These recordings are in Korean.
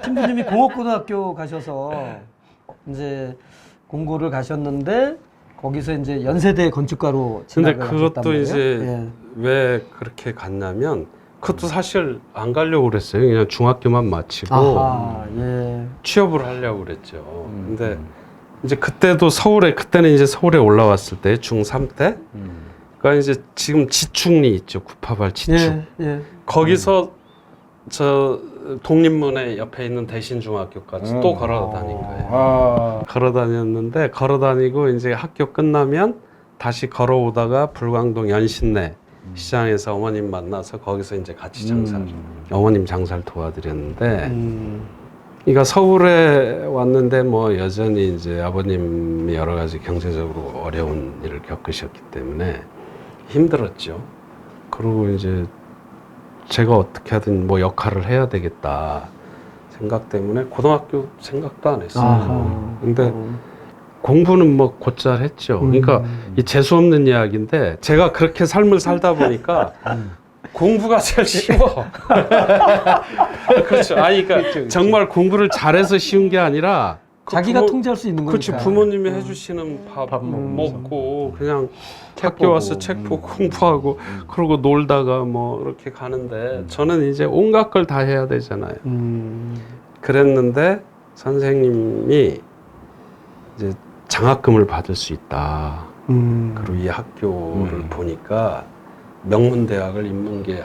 신부님이 공업고등학교 가셔서 이제 공고를 가셨는데 거기서 이제 연세대 건축가로 근데 진학을 그것도 하셨단 말이에요? 이제 예. 왜 그렇게 갔냐면 그것도 사실 안 가려고 그랬어요. 그냥 중학교만 마치고 아하, 예. 취업을 하려고 그랬죠. 근데 이제 그때도 그때는 이제 서울에 올라왔을 때 중3 때 그러니까 이제 지금 지축리 있죠. 구파발 지축. 예, 예. 거기서 저 독립문에 옆에 있는 대신중학교까지 또 걸어 다닌 거예요. 아. 걸어 다녔는데 걸어 다니고 이제 학교 끝나면 다시 걸어오다가 불광동 연신내 시장에서 어머님 만나서 거기서 이제 같이 장사를 어머님 장사를 도와드렸는데 그러니까 서울에 왔는데 뭐 여전히 이제 아버님이 여러 가지 경제적으로 어려운 일을 겪으셨기 때문에 힘들었죠. 그리고 이제 제가 어떻게 하든 뭐 역할을 해야 되겠다 생각 때문에 고등학교 생각도 안 했어요. 아하. 근데 공부는 뭐 곧잘 했죠. 그러니까 이 재수 없는 이야기인데 제가 그렇게 삶을 살다 보니까 공부가 제일 쉬워. 그렇죠. 아니, 그러니까 정말 공부를 잘해서 쉬운 게 아니라 자기가 통제할 수 있는 거니까. 그렇죠. 부모님이 해주시는 밥 먹고 그냥 학교 와서 책 보고 공부하고 그러고 놀다가 뭐 이렇게 가는데 저는 이제 온갖 걸 다 해야 되잖아요. 그랬는데 선생님이 이제 장학금을 받을 수 있다. 그리고 이 학교를 보니까 명문대학을 인문계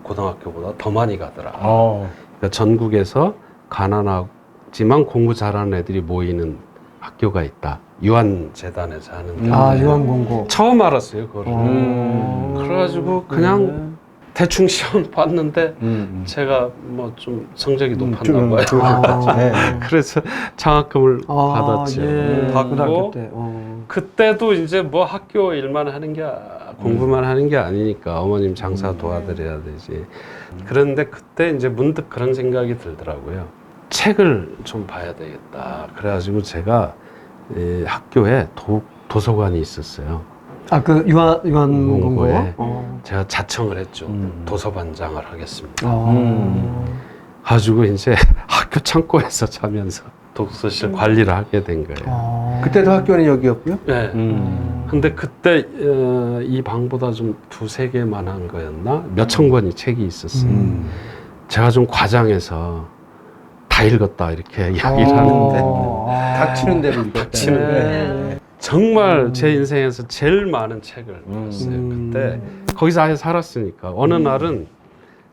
고등학교보다 더 많이 가더라. 그러니까 전국에서 가난하지만 공부 잘하는 애들이 모이는 학교가 있다. 유한재단에서 하는 유한공고. 처음 알았어요, 그거를. 그래가지고 그냥 대충 시험 봤는데 제가 뭐 좀 성적이 높았나 봐요. 그래서 장학금을 받았죠. 예. 고등학교 받고 때. 그때도 이제 뭐 학교 일만 하는 게 공부만 하는 게 아니니까 어머님 장사 도와드려야 되지. 그런데 그때 이제 문득 그런 생각이 들더라고요. 책을 좀 봐야 되겠다. 그래가지고 제가 이 학교에 도서관이 있었어요. 그 유한공고에 공고에 제가 자청을 했죠. 도서반장을 하겠습니다. 가지고 이제 학교 창고에서 자면서 독서실 관리를 하게 된 거예요. 그때도 학교는 여기였고요? 네. 근데 그때 이 방보다 좀 두세 개만한 거였나? 몇천 권이 책이 있었어요. 제가 좀 과장해서 다 읽었다 이렇게 이야기를 하는데 닥치는 대로 읽었다. 닥치는 데 정말 제 인생에서 제일 많은 책을 읽었어요. 그때 거기서 아예 살았으니까 어느 날은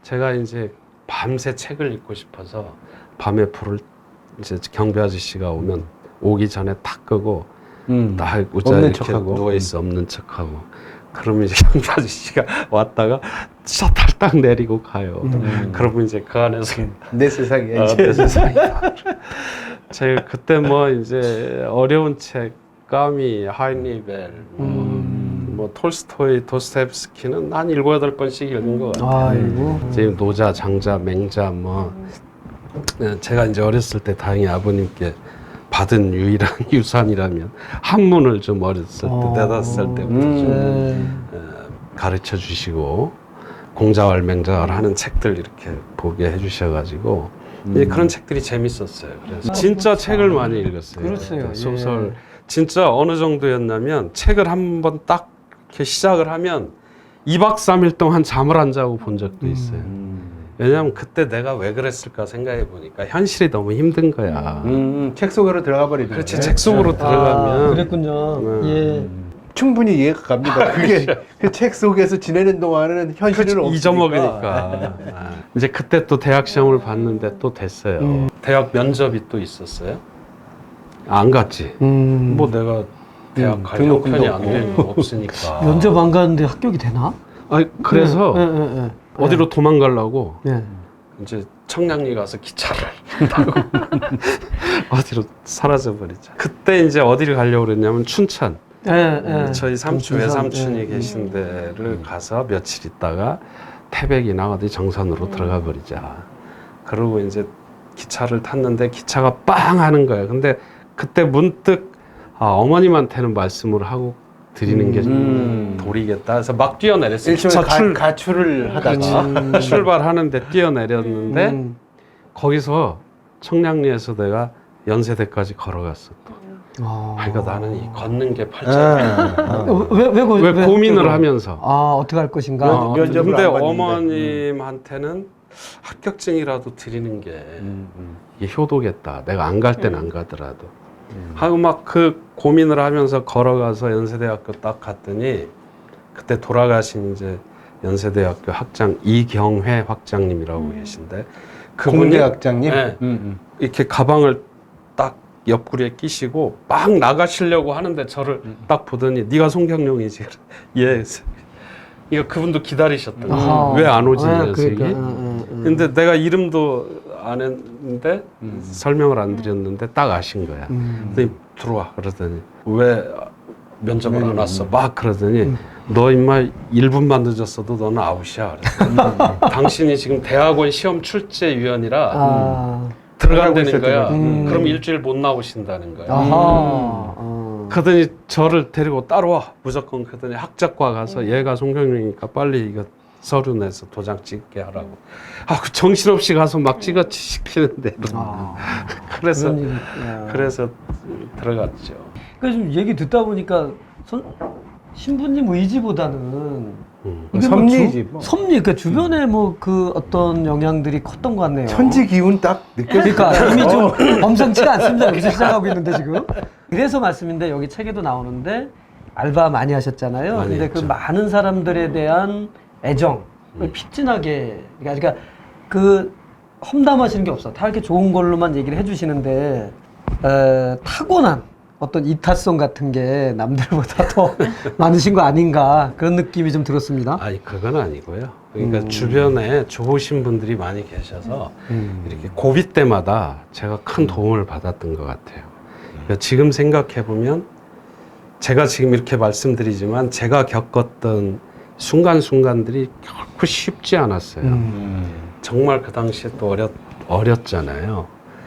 제가 이제 밤새 책을 읽고 싶어서 밤에 불을 이제 경비 아저씨가 오기 전에 탁 끄고 딱 웃자 없는 이렇게 척하고. 누워 있어 없는 척하고 그러면 이제 경비 아저씨가 왔다가 셔터를 딱 내리고 가요. 그러면 이제 그 안에서 내 세상이야 이제. 내 세상이다. 제가 그때 뭐 이제 어려운 책 까미, 하이니벨, 뭐 톨스토이, 도스토옙스키는 한 7, 8번씩 읽은 것 같아요. 아이고. 이제 노자, 장자, 맹자 뭐 제가 이제 어렸을 때 다행히 아버님께 받은 유일한 유산이라면 한문을 좀 어렸을 때 4, 5살 때부터 좀 가르쳐 주시고 공자왈 맹자왈 하는 책들 이렇게 보게 해주셔가지고 그런 책들이 재밌었어요. 그래서 진짜 책을 많이 읽었어요. 그렇어요. 소설 진짜 어느 정도였냐면 책을 한번 딱 이렇게 시작을 하면 2박 3일 동안 잠을 안 자고 본 적도 있어요. 왜냐하면 그때 내가 왜 그랬을까 생각해 보니까 현실이 너무 힘든 거야. 책 속으로 들어가 버리는 그렇지. 거네. 책 속으로 들어가면 그랬군요. 예. 충분히 이해가 갑니다. 그게 그 책 속에서 지내는 동안은 현실은 없으니까. 잊어먹으니까. 이제 그때 또 대학 시험을 봤는데 또 됐어요. 대학 면접이 또 있었어요. 안 갔지. 뭐 내가 대학 갈 형편이 안 되는 거 없으니까. 면접 안 가는데 합격이 되나? 아니 그래서 예. 어디로 도망가려고 예. 이제 청량리 가서 기차를 타고 어디로 사라져 버리자. 그때 이제 어디를 가려고 그랬냐면 춘천. 저희 외삼촌이 계신 데를 가서 며칠 있다가 태백이나 어디 정선으로 들어가 버리자. 그러고 이제 기차를 탔는데 기차가 빵 하는 거예요. 근데 그때 문득 어머님한테는 말씀을 하고 드리는 게 도리겠다. 그래서 막 뛰어내렸어요. 일종의 가출을 하다가 출발하는데 뛰어내렸는데 거기서 청량리에서 내가 연세대까지 걸어갔어. 또. 아. 그러니까 나는 이 걷는 게 팔짱이야. 왜 왜 고민을 하면서. 어떻게 할 것인가? 면접을 근데 안 봤는데. 어머님한테는 합격증이라도 드리는 게 이게 효도겠다. 내가 안 갈 땐 안 가더라도. 하고 막 그 고민을 하면서 걸어가서 연세대학교 딱 갔더니 그때 돌아가신 이제 연세대학교 학장 이경회 학장님이라고 계신데 그분이 공대학장님. 네, 이렇게 가방을 딱 옆구리에 끼시고 막 나가시려고 하는데 저를 딱 보더니 네가 송경룡이지. 예. 이거 그분도 기다리셨던 거예요. 왜 안 오지 이 녀석이? 근데 내가 이름도 안 했는데 설명을 안 드렸는데 딱 아신 거야. 그랬더니 들어와 그러더니 왜 면접을 안 왔어? 막 그러더니 너 임마 1분만 늦었어도 너는 아웃이야. 당신이 지금 대학원 시험 출제위원이라 들어간다는 거야. 그럼 일주일 못 나오신다는 거야. 그러더니 저를 데리고 따라와 무조건. 그러더니 학작과 가서 얘가 송경룡이니까 빨리 이거 서류 내서 도장 찍게 하라고. 그 정신없이 가서 막 찍어치 시키는데. 그래서 들어갔죠. 그러니까 좀 얘기 듣다 보니까 신부님 의지보다는 이게 섭리지. 뭐. 섭리, 그러니까 주변에 뭐 그 어떤 영향들이 컸던 것 같네요. 천지 기운 딱 느껴져. 그러니까 이미 좀 범상치가 않습니다. 여기서 시작하고 있는데 지금. 그래서 말씀인데 여기 책에도 나오는데 알바 많이 하셨잖아요. 많이 근데 했죠. 그 많은 사람들에 대한 애정을 핏진하게, 그러니까 그 험담하시는 게 없어. 다 이렇게 좋은 걸로만 얘기를 해주시는데 타고난 어떤 이타성 같은 게 남들보다 더 많으신 거 아닌가 그런 느낌이 좀 들었습니다. 아니 그건 아니고요. 그러니까 주변에 좋으신 분들이 많이 계셔서 이렇게 고비 때마다 제가 큰 도움을 받았던 것 같아요. 그러니까 지금 생각해 보면 제가 지금 이렇게 말씀드리지만 제가 겪었던 순간순간들이 결코 쉽지 않았어요. 정말 그 당시에 또 어렸잖아요.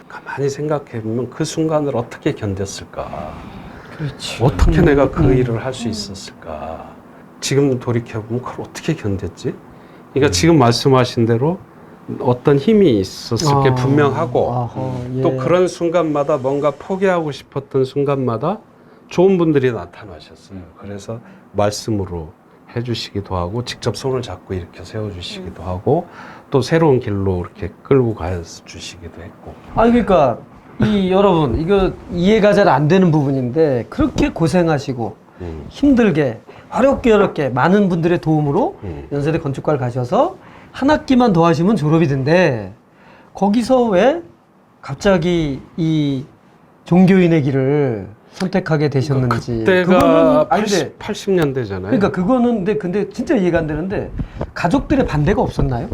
가만히 생각해 보면 그 순간을 어떻게 견뎠을까? 그렇지. 어떻게 내가 그 일을 할 수 있었을까? 지금 돌이켜 보면 그걸 어떻게 견뎠지? 그러니까 지금 말씀하신 대로 어떤 힘이 있었을 게 분명하고 또 그런 순간마다 뭔가 포기하고 싶었던 순간마다 좋은 분들이 나타나셨어요. 그래서 말씀으로 해주시기도 하고 직접 손을 잡고 이렇게 세워주시기도 하고 또 새로운 길로 이렇게 끌고 가주시기도 했고. 그러니까 이 여러분 이거 이해가 잘 안 되는 부분인데 그렇게 고생하시고 힘들게 어렵게 많은 분들의 도움으로 연세대 건축과를 가셔서 한 학기만 더 하시면 졸업이 된대. 거기서 왜 갑자기 이 종교인의 길을 선택하게 되셨는지. 그때가 그거는 80년대잖아요. 그러니까 그거는 근데 진짜 이해가 안 되는데 가족들의 반대가 없었나요?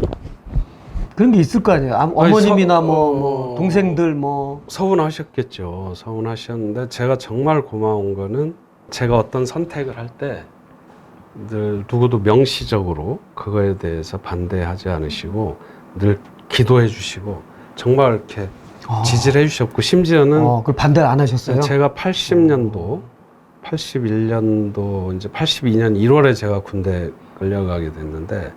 그런 게 있을 거 아니에요. 어머님이나 뭐 동생들 뭐 서운하셨겠죠. 서운하셨는데 제가 정말 고마운 거는 제가 어떤 선택을 할 때 늘 누구도 명시적으로 그거에 대해서 반대하지 않으시고 늘 기도해 주시고 정말 이렇게 지지를 해 주셨고 심지어는 그걸 반대를 안 하셨어요? 제가 80년도 81년도 이제 82년 1월에 제가 군대 끌려가게 됐는데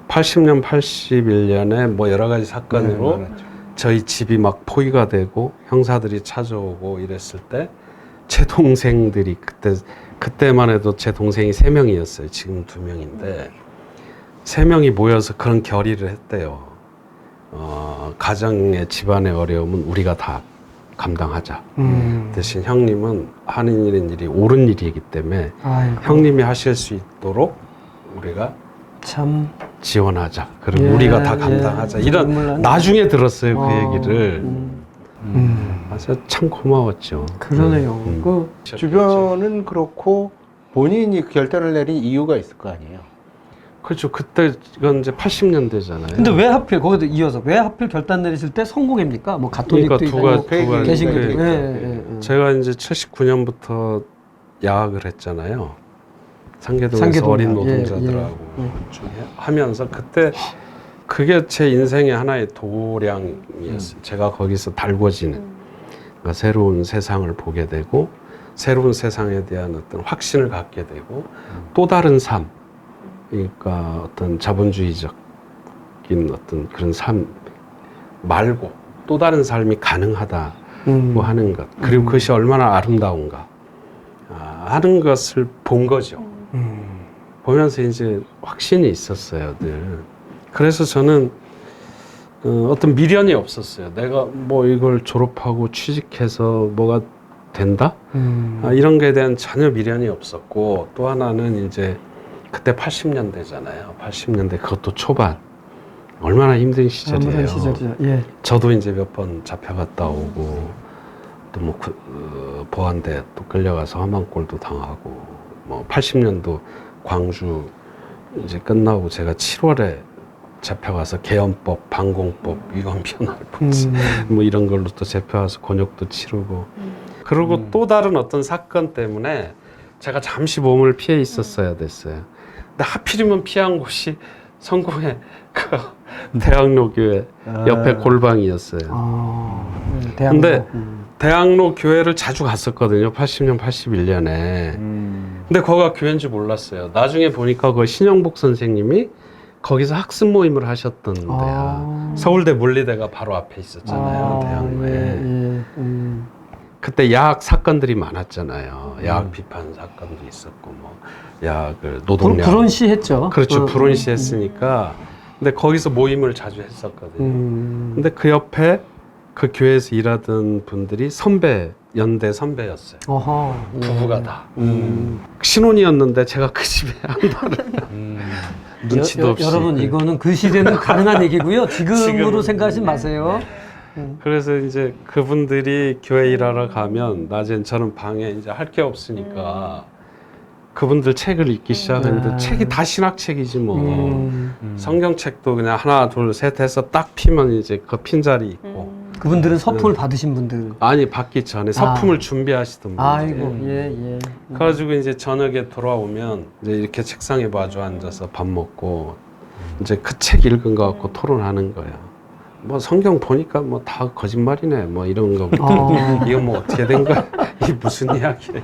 80년 81년에 뭐 여러 가지 사건으로 저희 집이 막 포위가 되고 형사들이 찾아오고 이랬을 때 제 동생들이 그때만 해도 제 동생이 3명이었어요. 지금 2명인데 3명이 모여서 그런 결의를 했대요. 가정의 집안의 어려움은 우리가 다 감당하자. 대신 형님은 하는 일이 옳은 일이기 때문에 형님이 하실 수 있도록 우리가 참 지원하자. 그리고 우리가 다 감당하자. 이런 나중에 들었어요. 그 얘기를. 그래서 참 고마웠죠. 그러네요. 그 주변은 그렇고 본인이 결단을 내린 이유가 있을 거 아니에요. 그렇죠. 그때 이건 이제 80년대잖아요. 근데 왜 하필 거기도 이어서 왜 하필 결단 내리실 때 성공입니까? 뭐 가톨릭도 그러니까 있고 두 가지 개신교도 있고. 제가 이제 79년부터 야학을 했잖아요. 상계동에서 상계동 어린 야학. 노동자들하고 중에 하면서 그때 그게 제 인생의 하나의 도량이었어요. 제가 거기서 달궈지는 그러니까 새로운 세상을 보게 되고 새로운 세상에 대한 어떤 확신을 갖게 되고 또 다른 삶, 그러니까 어떤 자본주의적인 어떤 그런 삶 말고 또 다른 삶이 가능하다고 하는 것, 그리고 음. 그것이 얼마나 아름다운가 하는 것을 본 거죠. 보면서 이제 확신이 있었어요, 늘. 그래서 저는 어떤 미련이 없었어요. 내가 뭐 이걸 졸업하고 취직해서 뭐가 된다? 이런 거에 대한 전혀 미련이 없었고, 또 하나는 이제 그때 80년대잖아요. 80년대 그것도 초반. 얼마나 힘든 시절이에요. 아무런 시절이죠. 예. 저도 이제 몇 번 잡혀갔다 오고, 또 뭐 보안대 또 끌려가서 험한꼴도 당하고, 뭐 80년도 광주 이제 끝나고 제가 7월에 잡혀가서 개헌법, 방공법, 위반 변할법제 뭐 이런 걸로 또 잡혀와서 곤욕도 치르고, 그리고 또 다른 어떤 사건 때문에 제가 잠시 몸을 피해 있었어야 됐어요. 근데 하필이면 피한 곳이 성공의 그 대학로 교회 옆에 골방이었어요. 네, 대학로. 근데 대학로 교회를 자주 갔었거든요. 80년, 81년에. 근데 거기가 교회인지 몰랐어요. 나중에 보니까 그 신영복 선생님이 거기서 학습 모임을 하셨던 데야. 서울대 물리대가 바로 앞에 있었잖아요. 대학로에. 예. 그때 야학 사건들이 많았잖아요. 야학 비판 사건도 있었고, 뭐 야학을 노동력. 불온시 했죠. 그렇죠. 불온시 했으니까. 근데 거기서 모임을 자주 했었거든요. 근데 그 옆에 그 교회에서 일하던 분들이 연대 선배였어요. 어허, 예. 부부가 다. 신혼이었는데 제가 그 집에 한 달을 눈치도 없이. 여러분, 이거는 그 시대는 가능한 얘기고요. 지금으로 생각하지 마세요. 그래서 이제 그분들이 교회 일하러 가면 낮엔 저는 방에 이제 할 게 없으니까 그분들 책을 읽기 시작했는데 책이 다 신학책이지 뭐. 성경책도 그냥 하나 둘 셋 해서 딱 피면 이제 그 핀자리 있고. 그분들은 서품을 받으신 분들. 아니, 받기 전에 서품을 준비하시던 분들. 아이고, 예. 그래가지고 이제 저녁에 돌아오면 이제 이렇게 책상에 마주 앉아서 밥 먹고 이제 그 책 읽은 거 갖고 토론하는 거예요. 뭐 성경 보니까 뭐 다 거짓말이네 뭐 이런 거. 이거 뭐 어떻게 된 거야? 이게 무슨 이야기야?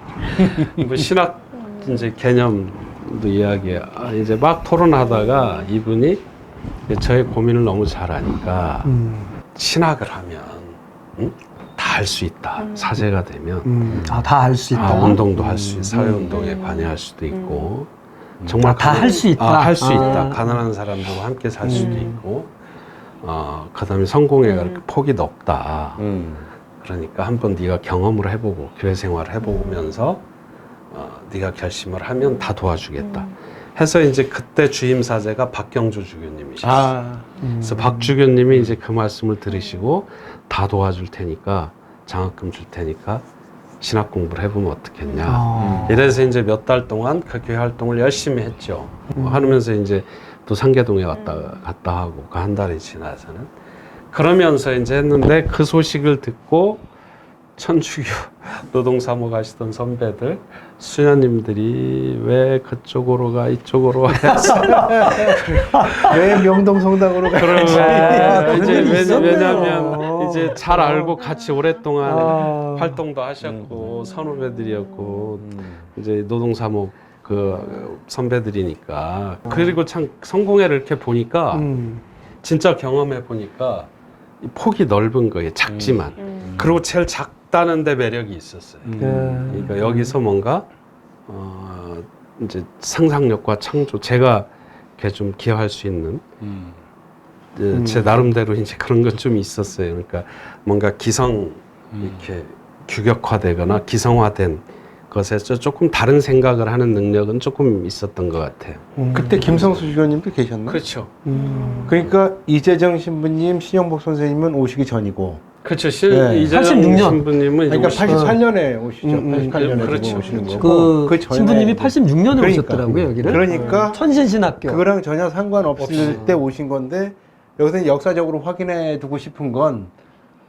뭐 신학 이제 개념도 이야기해. 이제 막 토론하다가 이분이 저의 고민을 너무 잘 아니까 신학을 하면 다 할 수 있다. 사제가 되면 다 할 수 있다. 운동도 할 수 있고 사회운동에 관여할 수도 있고 정말 다 할 수 있다. 할 수 있다. 가난한 사람들과 함께 살 수도 있고 그다음에 성공회가 이렇게 폭이 높다. 그러니까 한번 네가 경험을 해보고 교회 생활을 해보면서 네가 결심을 하면 다 도와주겠다. 해서 이제 그때 주임 사제가 박경주 주교님이셨어요. 그래서 박 주교님이 이제 그 말씀을 들으시고 다 도와줄 테니까 장학금 줄 테니까 신학 공부를 해보면 어떻겠냐. 이래서 이제 몇 달 동안 그 교회 활동을 열심히 했죠. 하면서 이제 또 상계동에 갔다 하고 그 한 달이 지나서는 그러면서 이제 했는데 그 소식을 듣고 천주교 노동사모 가시던 선배들 수녀님들이 왜 그쪽으로 가 이쪽으로 와 왜 명동성당으로 가는지. 이제 왜냐면 이제 잘 알고 같이 오랫동안 활동도 하셨고 선후배들이었고 이제 노동사모 그 선배들이니까. 그리고 참 성공회를 이렇게 보니까 진짜 경험해 보니까 폭이 넓은 거예요. 작지만. 그리고 제일 작다는데 매력이 있었어요. 그러니까 여기서 뭔가 이제 상상력과 창조, 제가 이렇게 좀 기여할 수 있는 제 나름대로 이제 그런 건 좀 있었어요. 그러니까 뭔가 이렇게 규격화되거나 기성화된 것에서 조금 다른 생각을 하는 능력은 조금 있었던 것 같아요. 그때 김성수 주교님도 계셨나? 그렇죠. 그러니까 이재정 신부님, 신영복 선생님은 오시기 전이고. 그렇죠. 네. 이재정 86년. 신부님은 그러니까 88년에 오시죠. 88년에 그렇죠. 오시는 그 거고. 그 전에 신부님이 86년에 그러니까. 오셨더라고요, 여기를. 그러니까 천신신학교. 그거랑 전혀 상관없을 때 오신 건데, 여기서 역사적으로 확인해 두고 싶은 건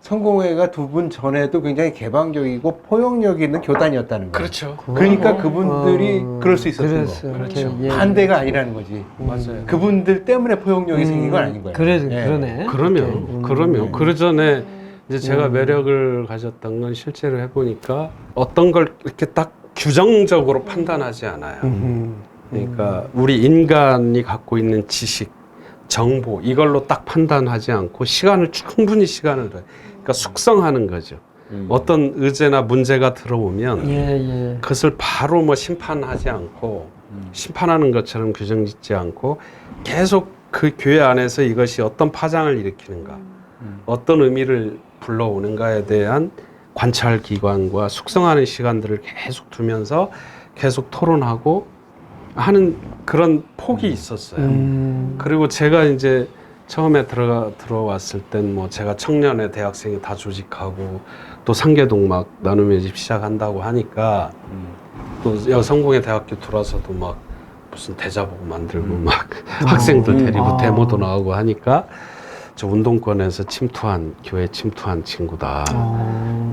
성공회가 두 분 전에도 굉장히 개방적이고 포용력 있는 교단이었다는 거예요. 그렇죠. 그러니까 그분들이 그럴 수 있었던 그랬어요. 거. 그렇죠. 예. 반대가 아니라는 거지. 맞아요. 그분들 때문에 포용력이 생긴 건 아닌 거예요. 그러네. 그러면 그 전에 이제 제가 매력을 가졌던 건 실제로 해보니까 어떤 걸 이렇게 딱 규정적으로 판단하지 않아요. 그러니까 우리 인간이 갖고 있는 지식 정보 이걸로 딱 판단하지 않고 충분히 시간을 둬요. 그러니까 숙성하는 거죠. 어떤 의제나 문제가 들어오면 예. 그것을 바로 뭐 심판하지 않고 심판하는 것처럼 규정 짓지 않고 계속 그 교회 안에서 이것이 어떤 파장을 일으키는가, 어떤 의미를 불러오는가에 대한 관찰 기관과 숙성하는 시간들을 계속 두면서 계속 토론하고 하는 그런 폭이 있었어요. 그리고 제가 이제 처음에 들어왔을 땐 뭐 제가 청년회 대학생이 다 조직하고 또 상계동 막 나눔의 집 시작한다고 하니까 또 성공회 대학교 들어와서도 막 무슨 대자보고 만들고 막 학생들 데리고 데모도 나오고 하니까 저 운동권에서 교회 침투한 친구다.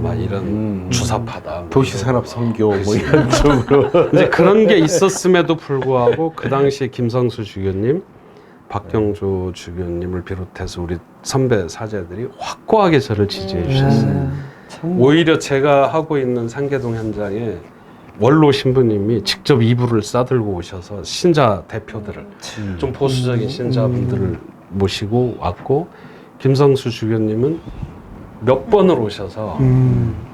막 이런 주사파다. 뭐 도시산업 선교 뭐 그치. 이런 쪽으로. 이제 그런 게 있었음에도 불구하고 그 당시에 김성수 주교님, 박경조 주교님을 비롯해서 우리 선배 사제들이 확고하게 저를 지지해 주셨어요. 오히려 제가 하고 있는 상계동 현장에 원로 신부님이 직접 이불을 싸들고 오셔서 신자 대표들을 좀 보수적인 신자분들을 모시고 왔고, 김성수 주교님은 몇 번을 오셔서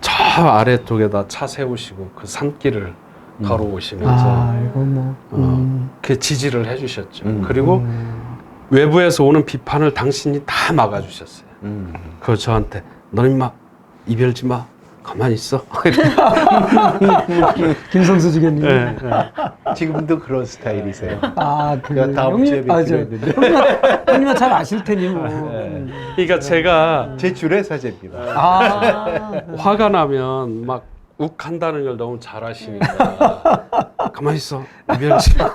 저 아래쪽에다 차 세우시고 그 산길을 걸어오시면서 이거 뭐. 그 지지를 해주셨죠. 그리고 외부에서 오는 비판을 당신이 다 막아주셨어요. 그거 저한테 너 임마 이별지 마, 가만히 있어. 김성수 주교님. 네. 지금도 그런 스타일이세요. 그 다음 주에 뵙기로 했는데. 형님은 잘 아실 테니 뭐. 그러니까 제가 제 줄의 사제입니다. 화가 나면 막 욱한다는 걸 너무 잘 아시니까 가만히 있어, 이별지 마.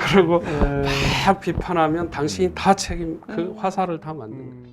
그리고 막 비판하면 당신이 다 그 화살을 다 맞는 거예요.